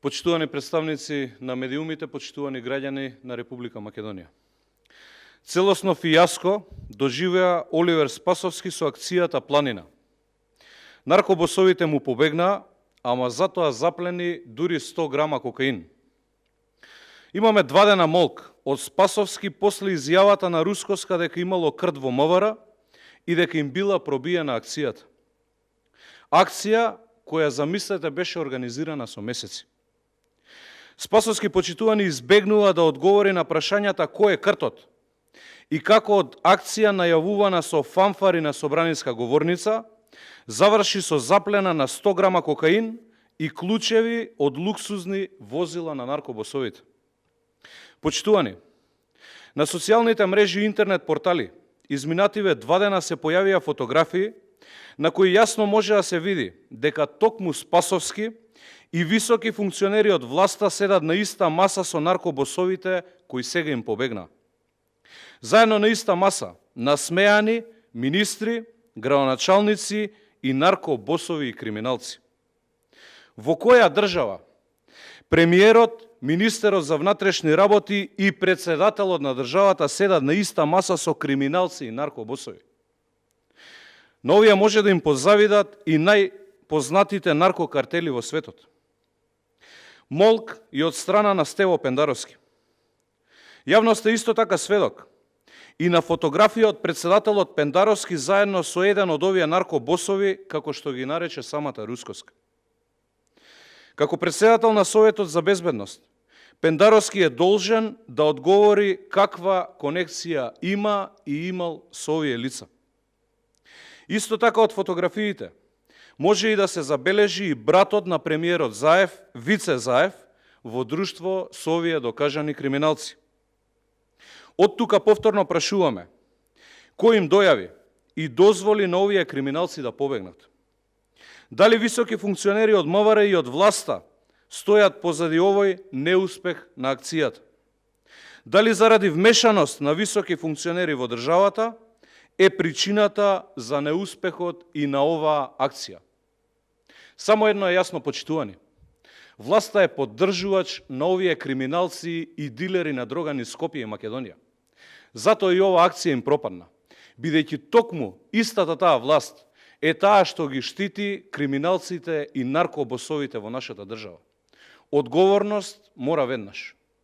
Почитувани представници на медиумите, почитувани граѓани на Република Македонија. Целосно фијаско доживеа Оливер Спасовски со акцијата Планина. Наркобосовите му побегнаа, ама затоа заплени дури 100 грама кокаин. Имаме 2 дена молк од Спасовски после изјавата на Рускоска дека имало крд во МВР и дека им била пробиена акцијата. Акција која, замислете, беше организирана со месеци. Спасовски почитувани избегнува да одговори на прашањата кој е кртот и како од акција најавувана со фанфари на собраниска говорница, заврши со заплена на 100 грама кокаин и клучеви од луксузни возила на наркобосовите. Почитувани, на социјалните мрежи и интернет портали изминативе 2 дена се појавија фотографии на кои јасно може да се види дека токму Спасовски и високи функционери од власта седат на иста маса со наркобосовите кои сега им побегна. Заедно на иста маса насмеани министри, градоначалници и наркобосови и криминалци. Во која држава премиерот, министерот за внатрешни работи и председателот на државата седат на иста маса со криминалци и наркобосови? На овие може да им позавидат и најпознатите наркокартели во светот. Молк и од страна на Стево Пендаровски. Јавноста е исто така сведок и на фотографија од председателот Пендаровски заедно со еден од овие наркобосови, како што ги нарече самата Рускоска. Како председател на Советот за безбедност, Пендаровски е должен да одговори каква конекција има и имал со овие лица. Исто така од фотографиите може и да се забележи и братот на премиерот Заев, Вице Заев, во друштво со овие докажани криминалци. Од тука повторно прашуваме, кој им дојави и дозволи на овие криминалци да побегнат? Дали високи функционери од МВР и од власта стојат позади овој неуспех на акцијата? Дали заради вмешаност на високи функционери во државата е причината за неуспехот и на оваа акција? Само едно е јасно, почитувани. Власта е поддржувач на овие криминалци и дилери на дрога низ Скопје и Македонија. Затоа и оваа акција им пропадна, бидејќи токму истата таа власт е таа што ги штити криминалците и наркобосовите во нашата држава. Одговорност мора веднаш.